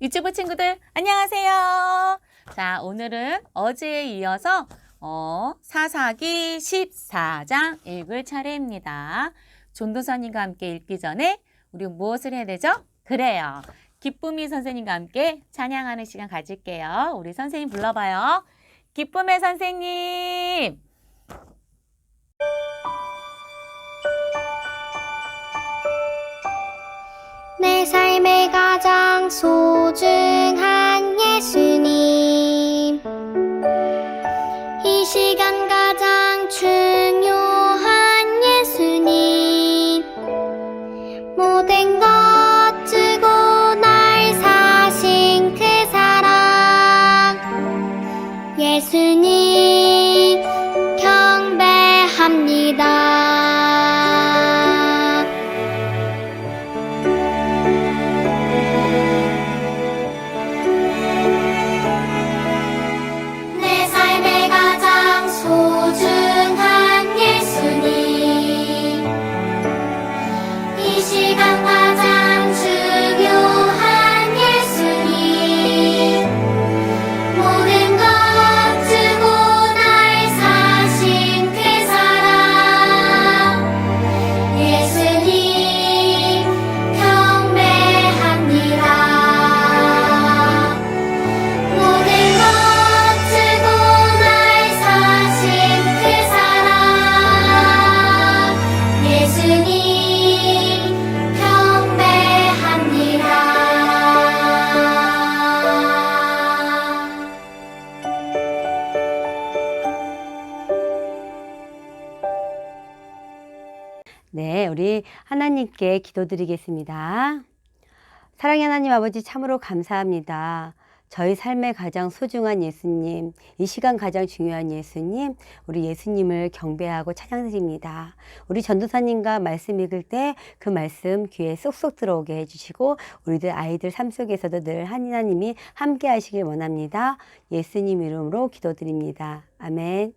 유튜브 친구들 안녕하세요. 자, 오늘은 어제에 이어서 사사기 14장 읽을 차례입니다. 전도사님과 함께 읽기 전에 우리 무엇을 해야 되죠? 그래요. 기쁨이 선생님과 함께 찬양하는 시간 가질게요. 우리 선생님 불러봐요. 기쁨의 선생님. 내 삶의 가장 소중한 예수님, 이 시간 가장 중요한 예수님, 모든 것 주고 날 사신 그 사랑, 예수님 경배합니다. 네, 우리 하나님께 기도드리겠습니다. 사랑의 하나님 아버지 참으로 감사합니다. 저희 삶의 가장 소중한 예수님, 이 시간 가장 중요한 예수님, 우리 예수님을 경배하고 찬양드립니다. 우리 전도사님과 말씀 읽을 때 그 말씀 귀에 쏙쏙 들어오게 해주시고 우리들 아이들 삶 속에서도 늘 하나님이 함께 하시길 원합니다. 예수님 이름으로 기도드립니다. 아멘.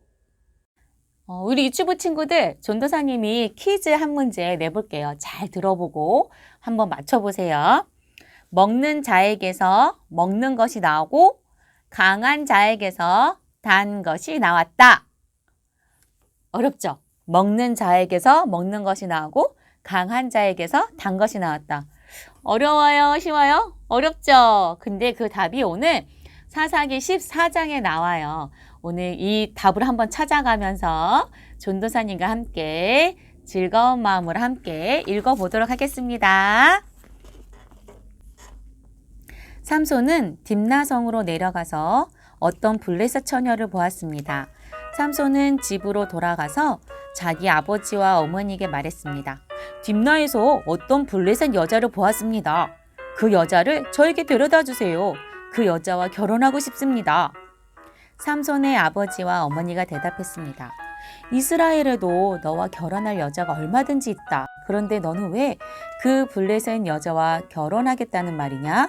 우리 유튜브 친구들, 전도사님이 퀴즈 한 문제 내볼게요. 잘 들어보고 한번 맞춰보세요. 먹는 자에게서 먹는 것이 나오고 강한 자에게서 단 것이 나왔다. 어렵죠? 먹는 자에게서 먹는 것이 나오고 강한 자에게서 단 것이 나왔다. 어려워요? 쉬워요? 어렵죠? 근데 그 답이 오늘 사사기 14장에 나와요. 오늘 이 답을 한번 찾아가면서 전도사님과 함께 즐거운 마음으로 함께 읽어보도록 하겠습니다. 삼손은 딥나성으로 내려가서 어떤 블레셋 처녀를 보았습니다. 삼손은 집으로 돌아가서 자기 아버지와 어머니에게 말했습니다. 딥나에서 어떤 블레셋 여자를 보았습니다. 그 여자를 저에게 데려다 주세요. 그 여자와 결혼하고 싶습니다. 삼손의 아버지와 어머니가 대답했습니다. 이스라엘에도 너와 결혼할 여자가 얼마든지 있다. 그런데 너는 왜 그 블레셋 여자와 결혼하겠다는 말이냐?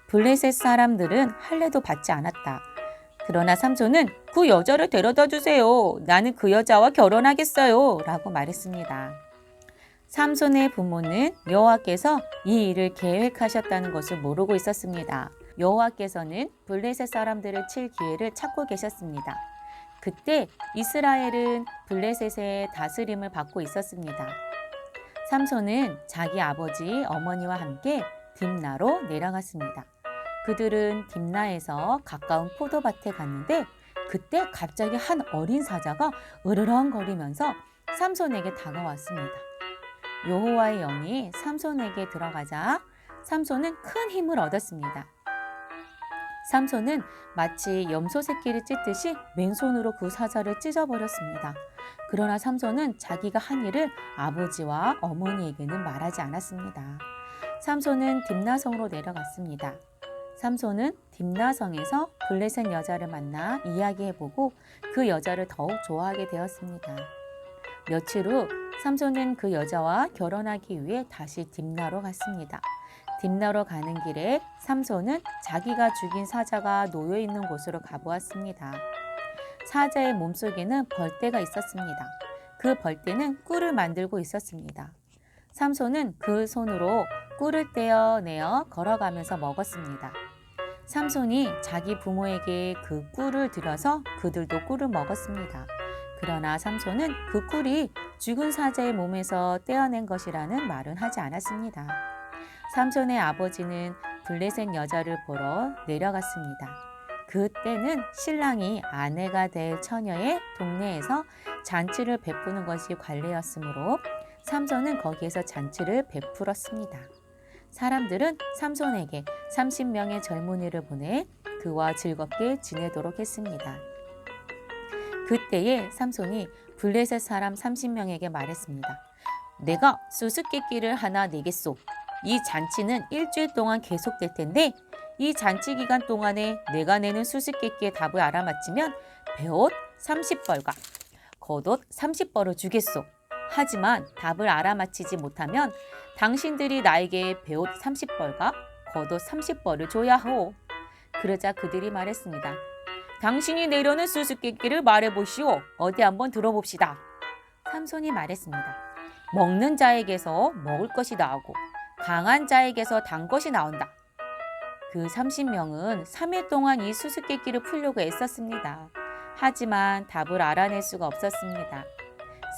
블레셋 사람들은 할례도 받지 않았다. 그러나 삼손은 그 여자를 데려다 주세요. 나는 그 여자와 결혼하겠어요. 라고 말했습니다. 삼손의 부모는 여호와께서 이 일을 계획하셨다는 것을 모르고 있었습니다. 여호와께서는 블레셋 사람들을 칠 기회를 찾고 계셨습니다. 그때 이스라엘은 블레셋의 다스림을 받고 있었습니다. 삼손은 자기 아버지, 어머니와 함께 딥나로 내려갔습니다. 그들은 딥나에서 가까운 포도밭에 갔는데 그때 갑자기 한 어린 사자가 으르렁거리면서 삼손에게 다가왔습니다. 여호와의 영이 삼손에게 들어가자 삼손은 큰 힘을 얻었습니다. 삼손은 마치 염소 새끼를 찢듯이 맨손으로 그 사자를 찢어버렸습니다. 그러나 삼손은 자기가 한 일을 아버지와 어머니에게는 말하지 않았습니다. 삼손은 딥나성으로 내려갔습니다. 삼손은 딥나성에서 블레셋 여자를 만나 이야기해보고 그 여자를 더욱 좋아하게 되었습니다. 며칠 후 삼손은 그 여자와 결혼하기 위해 다시 딥나로 갔습니다. 딥나로 가는 길에 삼손은 자기가 죽인 사자가 놓여 있는 곳으로 가보았습니다. 사자의 몸속에는 벌떼가 있었습니다. 그 벌떼는 꿀을 만들고 있었습니다. 삼손은 그 손으로 꿀을 떼어내어 걸어가면서 먹었습니다. 삼손이 자기 부모에게 그 꿀을 들여서 그들도 꿀을 먹었습니다. 그러나 삼손은 그 꿀이 죽은 사자의 몸에서 떼어낸 것이라는 말은 하지 않았습니다. 삼손의 아버지는 블레셋 여자를 보러 내려갔습니다. 그때는 신랑이 아내가 될 처녀의 동네에서 잔치를 베푸는 것이 관례였으므로 삼손은 거기에서 잔치를 베풀었습니다. 사람들은 삼손에게 30명의 젊은이를 보내 그와 즐겁게 지내도록 했습니다. 그때에 삼손이 블레셋 사람 30명에게 말했습니다. 내가 수수께끼를 하나 내겠소. 이 잔치는 일주일 동안 계속될 텐데 이 잔치 기간 동안에 내가 내는 수수께끼의 답을 알아맞히면 배옷 30벌과 겉옷 30벌을 주겠소. 하지만 답을 알아맞히지 못하면 당신들이 나에게 배옷 30벌과 겉옷 30벌을 줘야 하오. 그러자 그들이 말했습니다. 당신이 내려는 수수께끼를 말해보시오. 어디 한번 들어봅시다. 삼손이 말했습니다. 먹는 자에게서 먹을 것이 나오고 강한 자에게서 단 것이 나온다. 그 30명은 3일 동안 이 수수께끼를 풀려고 애썼습니다. 하지만 답을 알아낼 수가 없었습니다.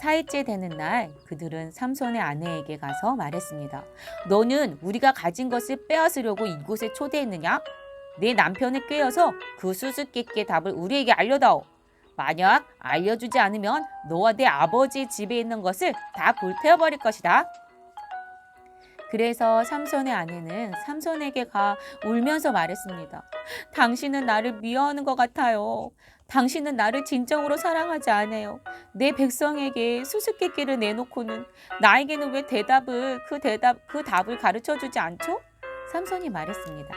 4일째 되는 날 그들은 삼손의 아내에게 가서 말했습니다. 너는 우리가 가진 것을 빼앗으려고 이곳에 초대했느냐? 내 남편을 꾀어서 그 수수께끼의 답을 우리에게 알려다오. 만약 알려주지 않으면 너와 내 아버지의 집에 있는 것을 다 불태워버릴 것이다. 그래서 삼손의 아내는 삼손에게 가 울면서 말했습니다. 당신은 나를 미워하는 것 같아요. 당신은 나를 진정으로 사랑하지 않아요. 내 백성에게 수수께끼를 내놓고는 나에게는 왜 그 답을 가르쳐주지 않죠? 삼손이 말했습니다.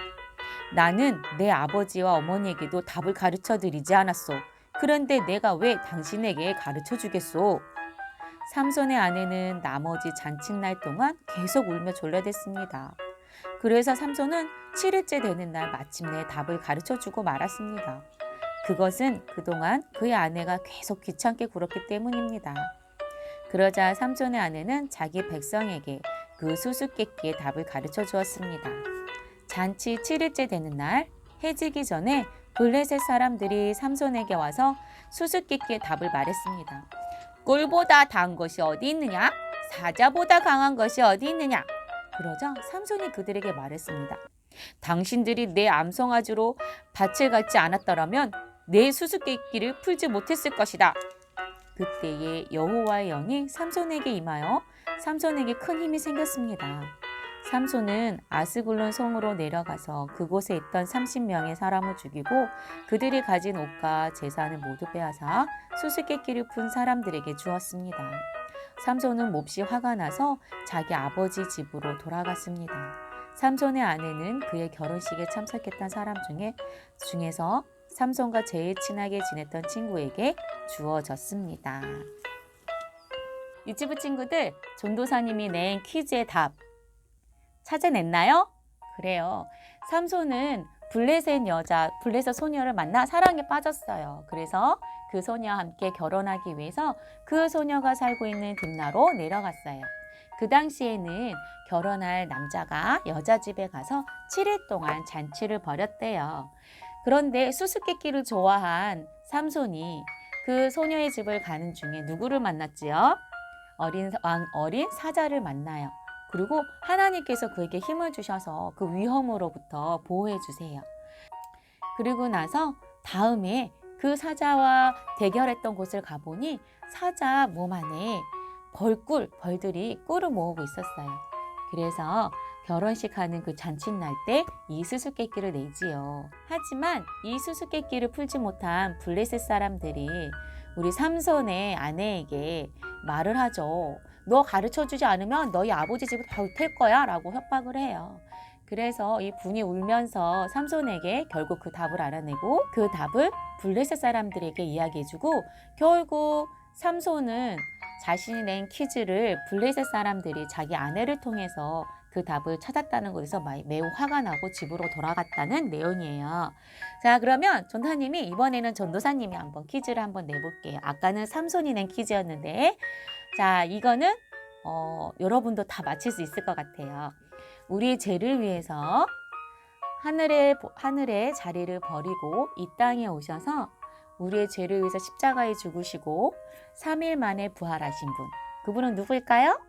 나는 내 아버지와 어머니에게도 답을 가르쳐드리지 않았소. 그런데 내가 왜 당신에게 가르쳐주겠소? 삼손의 아내는 나머지 잔칫날 동안 계속 울며 졸라댔습니다. 그래서 삼손은 7일째 되는 날 마침내 답을 가르쳐주고 말았습니다. 그것은 그동안 그의 아내가 계속 귀찮게 굴었기 때문입니다. 그러자 삼손의 아내는 자기 백성에게 그 수수께끼의 답을 가르쳐 주었습니다. 잔치 7일째 되는 날 해지기 전에 블레셋 사람들이 삼손에게 와서 수수께끼의 답을 말했습니다. 꿀보다 단 것이 어디 있느냐? 사자보다 강한 것이 어디 있느냐? 그러자 삼손이 그들에게 말했습니다. 당신들이 내 암송아지로 밭을 갖지 않았더라면 내 수수께끼를 풀지 못했을 것이다. 그때에 여호와의 영이 삼손에게 임하여 삼손에게 큰 힘이 생겼습니다. 삼손은 아스글론 성으로 내려가서 그곳에 있던 30명의 사람을 죽이고 그들이 가진 옷과 재산을 모두 빼앗아 수수께끼를 푼 사람들에게 주었습니다. 삼손은 몹시 화가 나서 자기 아버지 집으로 돌아갔습니다. 삼손의 아내는 그의 결혼식에 참석했던 사람 중에서 삼손과 제일 친하게 지냈던 친구에게 주어졌습니다. 유치부 친구들, 전도사님이 낸 퀴즈의 답 찾아냈나요? 그래요. 삼손은 블레셋 소녀를 만나 사랑에 빠졌어요. 그래서 그 소녀와 함께 결혼하기 위해서 그 소녀가 살고 있는 딥나로 내려갔어요. 그 당시에는 결혼할 남자가 여자 집에 가서 7일 동안 잔치를 벌였대요. 그런데 수수께끼를 좋아한 삼손이 그 소녀의 집을 가는 중에 누구를 만났지요? 어린 사자를 만나요. 그리고 하나님께서 그에게 힘을 주셔서 그 위험으로부터 보호해 주세요. 그리고 나서 다음에 그 사자와 대결했던 곳을 가보니 사자 몸 안에 벌들이 꿀을 모으고 있었어요. 그래서 결혼식 하는 그 잔칫날 때 이 수수께끼를 내지요. 하지만 이 수수께끼를 풀지 못한 블레셋 사람들이 우리 삼손의 아내에게 말을 하죠. 너 가르쳐주지 않으면 너희 아버지 집을 불탈 거야 라고 협박을 해요. 그래서 이 분이 울면서 삼손에게 결국 그 답을 알아내고 그 답을 블레셋 사람들에게 이야기해주고 결국 삼손은 자신이 낸 퀴즈를 블레셋 사람들이 자기 아내를 통해서 그 답을 찾았다는 것에서 매우 화가 나고 집으로 돌아갔다는 내용이에요. 자, 그러면 전도사님이 이번에는 전도사님이 한번 퀴즈를 한번 내볼게요. 아까는 삼손이 낸 퀴즈였는데 자, 이거는 여러분도 다 맞힐 수 있을 것 같아요. 우리의 죄를 위해서 하늘의 자리를 버리고 이 땅에 오셔서 우리의 죄를 위해서 십자가에 죽으시고 3일 만에 부활하신 분. 그분은 누구일까요?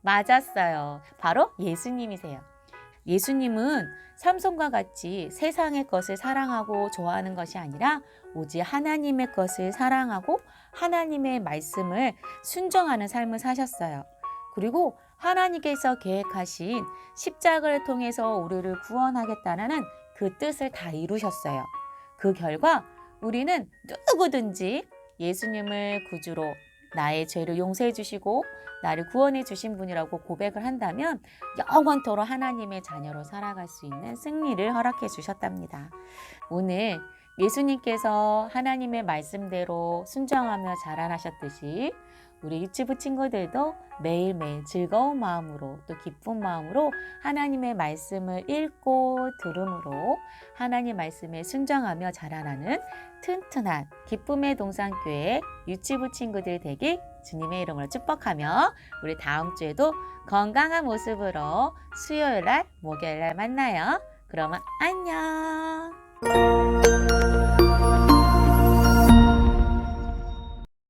맞았어요. 바로 예수님이세요. 예수님은 삼손과 같이 세상의 것을 사랑하고 좋아하는 것이 아니라 오직 하나님의 것을 사랑하고 하나님의 말씀을 순종하는 삶을 사셨어요. 그리고 하나님께서 계획하신 십자가를 통해서 우리를 구원하겠다는 그 뜻을 다 이루셨어요. 그 결과 우리는 누구든지 예수님을 구주로 나의 죄를 용서해 주시고 나를 구원해 주신 분이라고 고백을 한다면 영원토록 하나님의 자녀로 살아갈 수 있는 승리를 허락해 주셨답니다. 오늘 예수님께서 하나님의 말씀대로 순종하며 자라나셨듯이 우리 유치부 친구들도 매일매일 즐거운 마음으로 또 기쁜 마음으로 하나님의 말씀을 읽고 들음으로 하나님 말씀에 순종하며 자라나는 튼튼한 기쁨의 동산교회 유치부 친구들 되길 주님의 이름으로 축복하며 우리 다음 주에도 건강한 모습으로 수요일날 목요일날 만나요. 그러면 안녕.